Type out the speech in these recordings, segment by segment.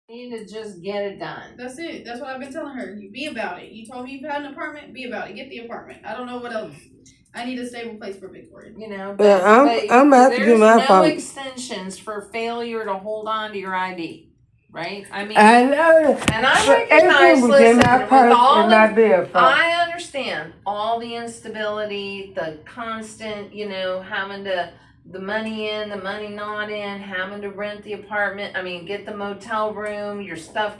You need to just get it done. That's it. That's what I've been telling her. You be about it. You told me you've had an apartment. Be about it. Get the apartment. I don't know what else. I need a stable place for Victoria. You know, But I'm about to get my there's no phone. extensions for failure to hold on to your ID, right? I mean, I know. and I But recognize, everything was in listen, my with purse all and the, my bill phone. I understand all the instability, the constant, having to, the money in, the money not in, having to rent the apartment, get the motel room, your stuff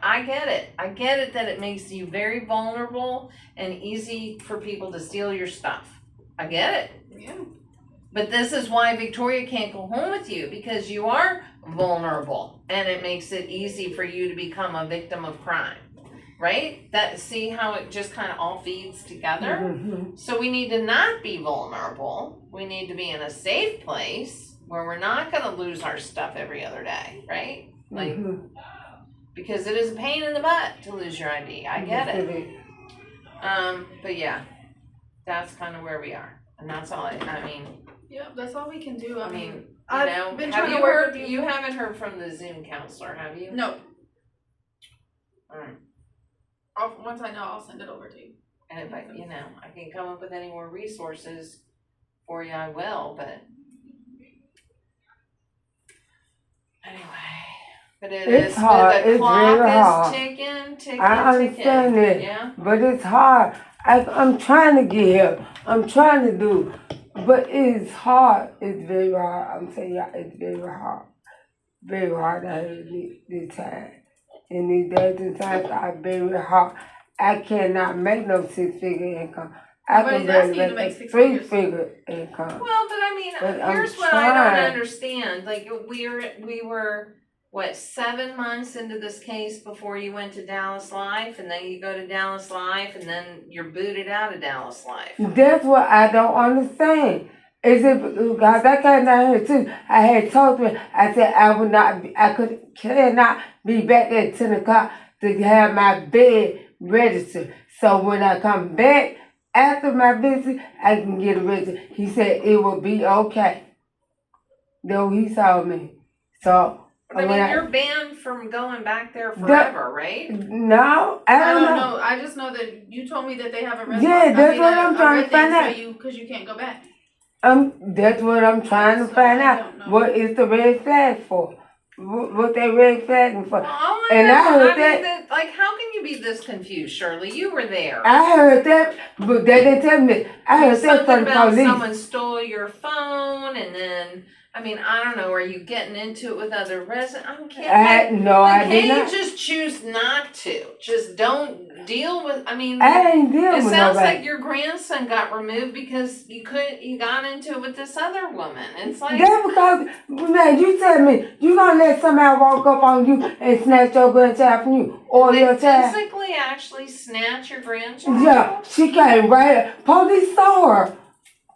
I get it. I get it that it makes you very vulnerable and easy for people to steal your stuff. I get it. Yeah. But this is why Victoria can't go home with you, because you are vulnerable and it makes it easy for you to become a victim of crime. Right? See how it just kind of all feeds together? Mm-hmm. So we need to not be vulnerable. We need to be in a safe place where we're not going to lose our stuff every other day, right? Like, because it is a pain in the butt to lose your ID. I get it. But yeah, that's kind of where we are. And that's all Yeah, that's all we can do. I've been trying to work with you. Haven't heard from the Zoom counselor, have you? No. All right. Once I know, I'll send it over to you. And if I can come up with any more resources for you, I will, but anyway. But it's hard. The it's clock very is hard. ticking. I understand it. Yeah. But it's hard. I'm trying to get help. I'm trying to do. But it's hard. It's very hard. I'm saying, it's very hard. Very hard out here this time. And these days and times are very hard. I cannot make no 6-figure income. I can barely make a 3-figure income. Well, but here's what I don't understand. Like we were what, 7 months into this case before you went to Dallas Life, and then you go to Dallas Life, and then you're booted out of Dallas Life. That's what I don't understand. Is it because I came down here too? I had told me, I said cannot be back at 10 o'clock to have my bed registered. So when I come back after my visit, I can get it registered. He said it will be okay. Though he saw me. So you're banned from going back there forever, right? No, I don't know. I just know that you told me that they have a response. Yeah, that's what I'm trying to find out. Because you can't go back. That's what I'm trying to find out. What is the red flag for? What they red flagging for? How can you be this confused, Shirley? You were there. I heard that, but they didn't tell me. I heard that from the police. Someone stole your phone, and then I don't know. Are you getting into it with other residents? I did not. Just choose not to. Just don't deal with. I ain't dealing with nobody. It sounds like your grandson got removed because you got into it with this other woman. It's like that's because, man, you tell me you gonna let somebody walk up on you and snatch your grandchild from you or your child? Physically, actually snatch your grandchild. Yeah, she came right. Police saw her.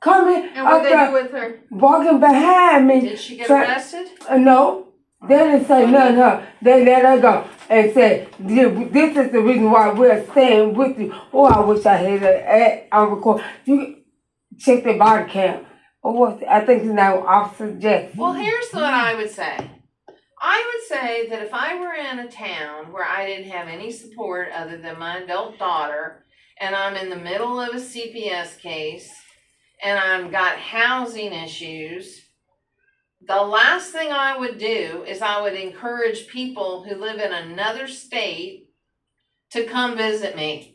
Coming and what they do with her? Walking behind me. Did she get arrested? No. They didn't say nothing to her. They let her go and said, this is the reason why we're staying with you. Oh, I wish I had it on record. You check the body cam. I think his name was Officer Jackson. Well, here's what I would say. I would say that if I were in a town where I didn't have any support other than my adult daughter, and I'm in the middle of a CPS case, and I've got housing issues, the last thing I would do is I would encourage people who live in another state to come visit me.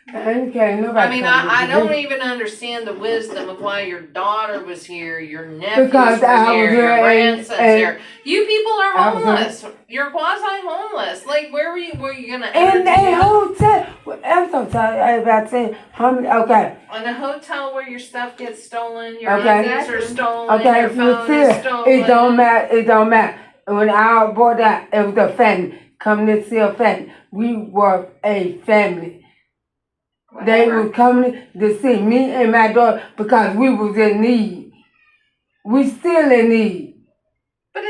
I don't even understand the wisdom of why your daughter was here, your nephews were here, your grandson's here. You people are homeless. You're quasi-homeless. Like, where were you? Were you gonna? In a hotel. I'm so sorry about saying. Okay. In a hotel where your stuff gets stolen, your IDs are stolen, your phone is stolen. It don't matter. It don't matter. When I bought that, it was a family coming to see a family. We were a family. Whatever. They were coming to see me and my daughter because we was in need. We still in need.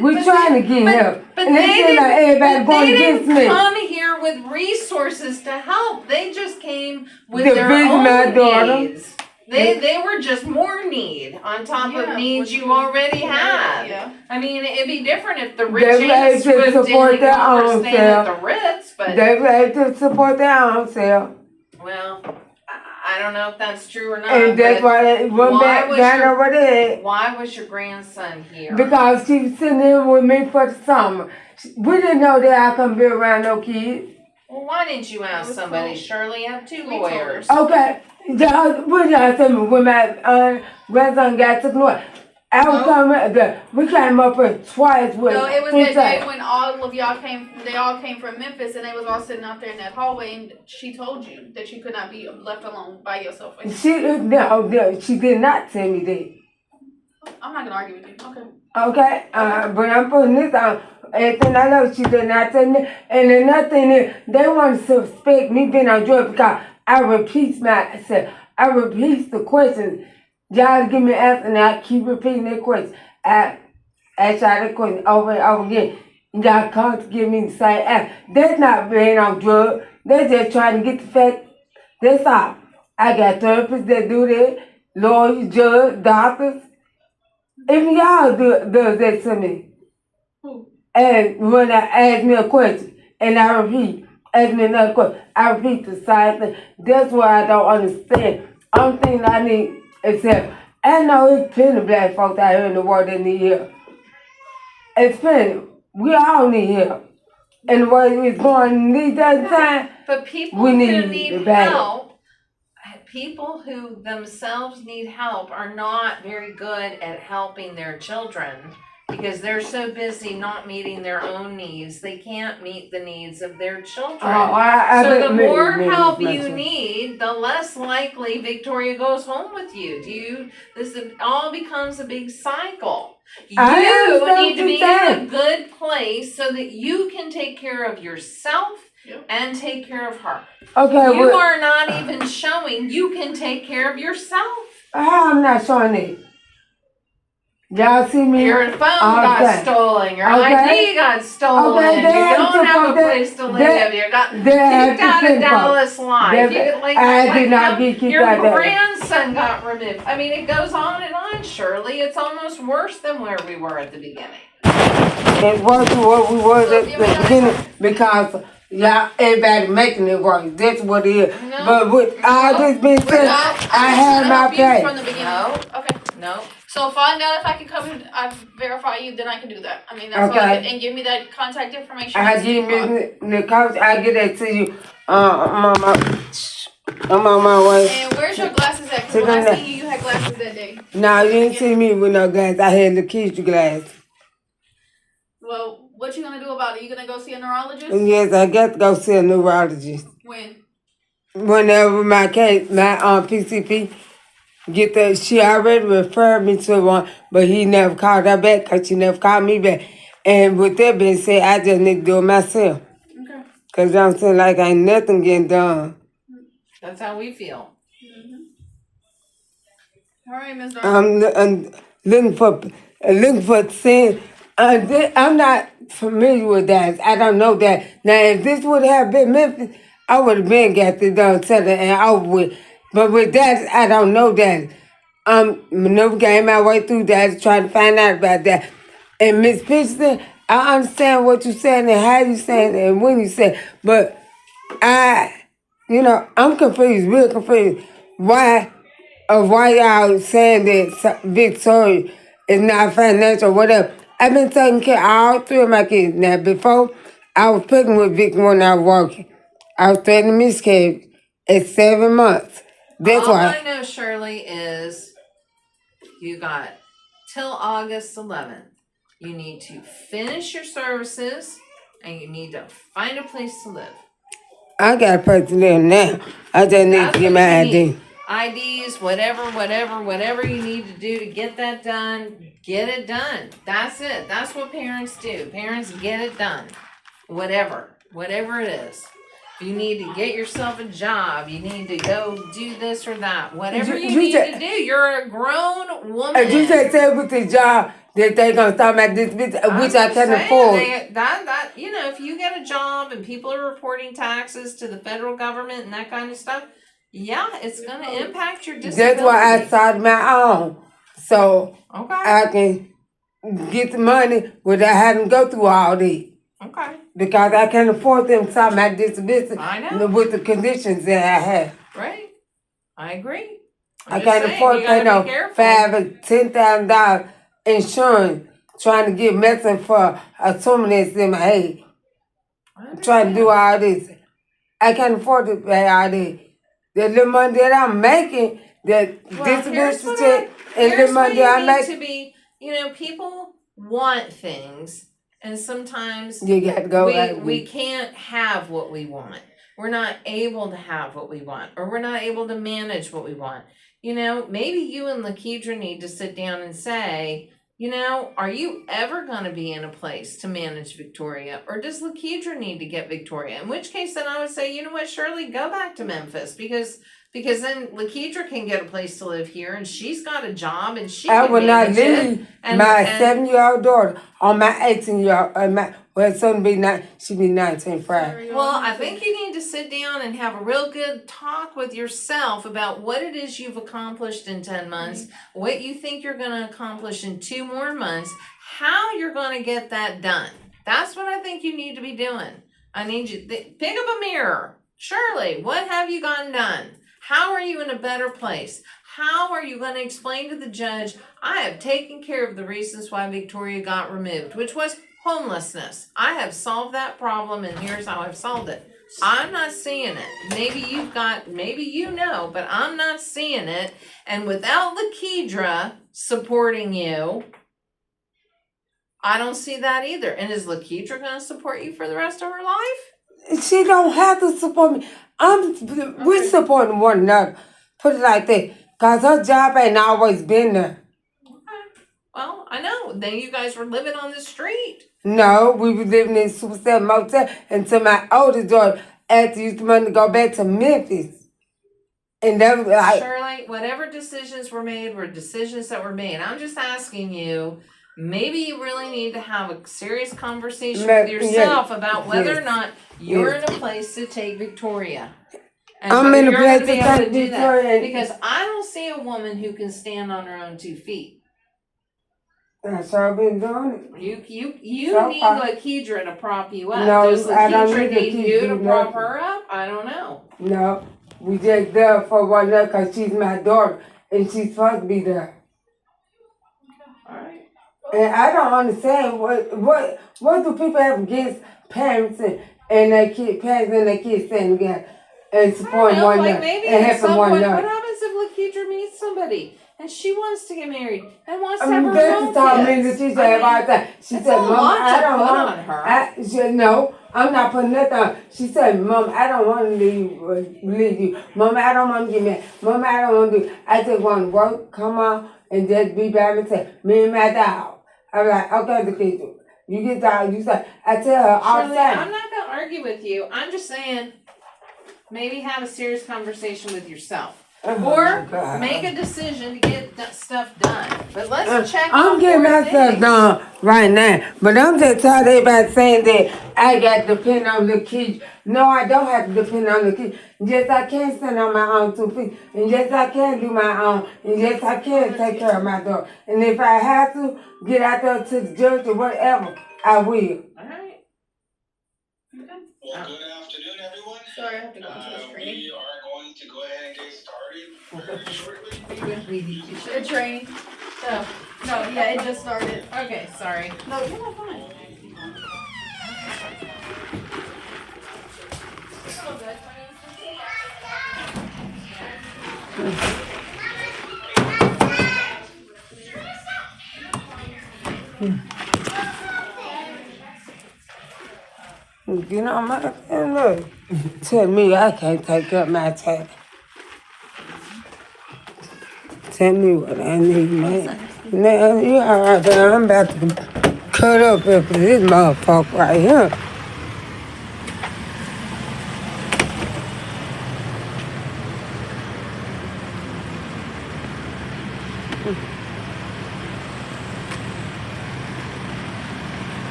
We're trying to get help. But and they didn't come here with resources to help. They just came with their own needs. They were just more need on top of needs you already had. Yeah. I mean, it'd be different if the They rich were ain't able to swooped in support and their gone own for staying at self. the Ritz, but They were able to support their own self. well, I don't know if that's true or not. And that's but why they went why back was down your- over there. why was your grandson here? Because she was sitting here with me for the summer. We didn't know that I couldn't be around no kids. Well, why didn't you ask was somebody? told. Shirley, you have two We told her. lawyers. Okay, what y'all tell me when my grandson got took away? I was No. coming, we came up here twice with No, it was three that day times. when all of y'all came. They all came from Memphis, and they was all sitting out there in that hallway. And she told you that you could not be left alone by yourself. And No, she did not tell me that. I'm not gonna argue with you. Okay. Okay, but I'm putting this on. Everything I know, she did not tell me. And another thing is, they want to suspect me being on drugs because I repeat myself. I repeat the questions. Y'all give me an answer, and I keep repeating that question. I ask y'all that question over and over again. Y'all come to give me the same answer. That's not being on drugs. They're just trying to get the fact. That's all. I got therapists that do that, lawyers, judges, doctors. Even y'all does that to me. Who? And when I ask me a question, and I repeat, ask me another question, I repeat the same thing. That's what I don't understand. Only thing I need is help. I know it's plenty of black folks out here in the world that need help. It's plenty. We all need help. And the way it's going these days time, But people We who need need the bag. help, people who themselves need help are not very good at helping their children because they're so busy not meeting their own needs. They can't meet the needs of their children. So the more help you need, the less likely Victoria goes home with you. This all becomes a big cycle. I You understand need to what be you're in saying. a good place so that you can take care of yourself Yep. and take care of her. Okay, You well, are not even showing you can take care of yourself. how I'm not showing it? Y'all see me? Your phone got Okay. stolen. Your Okay. ID got stolen. Okay, they You had don't to have a put that- place to live. that- You got They had kicked to out of think about- Dallas Live. They- You, I did not him, get kicked your out of Dallas. grandson got removed. I mean, it goes on and on, Shirley. It's almost worse than where we were at the beginning. It wasn't what we was at the beginning because y'all everybody making it work. That's what it is. No. But with all this being said, I had my help you pay. from the beginning. No. Okay. No. So find out if I can come and I verify you, then I can do that. I mean, that's all. Okay. And give me that contact information. I give Miss Nicole, I get that to you. I'm on my way. And where's your glasses at? 'Cause Sit when down I there. seen you had glasses that day. No, you didn't see me with no glass. I had the Keisha glass. Well, what you gonna do about it? You gonna go see a neurologist? And yes, I got to go see a neurologist. When? Whenever my case, my PCP get that, she already referred me to one, but he never called her back because she never called me back. And with that being said, I just need to do it myself. Okay. Because I'm saying like ain't nothing getting done. That's how we feel. All right, Ms. Darling. I'm looking for saying, I'm not familiar with that. I don't know that. Now, if this would have been Memphis, I would have been got this done, settled and over with. But with that, I don't know that. Maneuver my way through that, trying to find out about that. And Miss Peterson, I understand what you said and how you said it and when you said, but I'm confused, real confused. Why y'all saying that Victoria is not financial, whatever. I've been taking care of all three of my kids. Now, before, I was pregnant with Vic when I was working. I was threatening to miscarriage at 7 months. That's All why. I know, Shirley, is you got till August 11th. You need to finish your services and you need to find a place to live. I got a place to live now. I just need That's to get what my you ID. need. IDs, whatever you need to do to get that done, get it done. That's it. That's what parents do. Parents get it done. Whatever it is. You need to get yourself a job. You need to go do this or that. Whatever you need to do. You're a grown woman. And you just said with the job that they gonna start my this which I can't afford. If you get a job and people are reporting taxes to the federal government and that kind of stuff, Yeah, it's gonna impact your disability. That's why I started my own. So Okay, I can get the money without having to go through all this. okay, Because I can't afford them to stop my disability I know, with the conditions that I have. right? I agree. I I'm just can't saying, afford you to pay gotta be no careful. $5,000 or $10,000 insurance trying to get medicine for a tumor that's in my head. I Trying to do understand. all this. I can't afford to pay all this. The little money that I'm making, the Well, here's disability what check, and the here's what money you that I need make, to be. You know, people want things, and sometimes you got to go right we with. can't have what we want. We're not able to have what we want, or we're not able to manage what we want. You know, maybe you and Lakedra need to sit down and say, you know, are you ever going to be in a place to manage Victoria, or does Lakedra need to get Victoria? In which case, then I would say, you know what, Shirley, go back to Memphis because then Lakedra can get a place to live here, and she's got a job, and she I can will not manage it. leave And my and 7-year-old daughter on my 18-year-old. Well, soon be she be 19 Friday. well, I think you need to sit down and have a real good talk with yourself about what it is you've accomplished in 10 months, what you think you're going to accomplish in 2 more months, how you're going to get that done. That's what I think you need to be doing. I need you to pick up a mirror. Shirley, what have you gotten done? How are you in a better place? How are you going to explain to the judge, I have taken care of the reasons why Victoria got removed, which was homelessness. I have solved that problem, and here's how I've solved it. I'm not seeing it. Maybe you know, but I'm not seeing it. And without Lakedra supporting you, I don't see that either. And is Lakedra going to support you for the rest of her life? She don't have to support me. We supporting one another. Put it like that. Because her job ain't always been there. Okay. Well, I know. Then you guys were living on the street. No, we were living in Super 7 Motel until my oldest daughter asked to use the money to go back to Memphis. And that was like, Shirley, whatever decisions were made were decisions that were made. I'm just asking you, maybe you really need to have a serious conversation with yourself about whether or not you're in a place to take Victoria. And I'm in a you're place gonna be to able take to do that. Victoria. Because I don't see a woman who can stand on her own 2 feet. That's all I've been doing. You So need far. Lakedra to prop you up. No, Does I don't Lakedra need need Lakedra you to to do prop nothing. her up? I don't know. No, we just there for one another because she's my daughter and she's supposed to be there. Alright. And I don't understand what do people have against parents and their kids, parents and their kids standing together and supporting one another maybe and at helping some one point, what another. happens if Lakedra meets somebody and she wants to get married and wants to have her That's own told me kids? that she said about that. She it's said, a Mom, lot I to don't put want on her. I said, no, I'm not putting nothing on. She said, Mom, I don't want to leave you. Mom, I don't want to get married. Mom, I don't want to do. I just want to work, come on, and just be by myself. Me and my dog. I'm like, okay, the kids. You get dog. You say, I tell her all the Shirley, time. I'm not gonna argue with you. I'm just saying, maybe have a serious conversation with yourself. Or make a decision to get that stuff done. But let's check I'm on getting 4 myself things. done right now. But I'm just tired of everybody saying that I got to depend on the kids. No, I don't have to depend on the kids. Yes, I can stand on my own 2 feet. And yes, I can do my own. And yes, I can take care of my daughter. And if I have to get out there to the judge or whatever, I will. Alright. Well, good afternoon, everyone. Sorry, I have to go into this training. We are going to go ahead and get started very shortly. The training. No, yeah, it just started. Okay, sorry. No, you're not fine. You know, look, tell me I can't take up my tax. Tell me what I need, man. Now, you all right there. I'm about to cut up here for this motherfucker right here.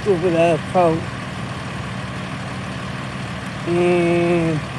stupid ass coat. And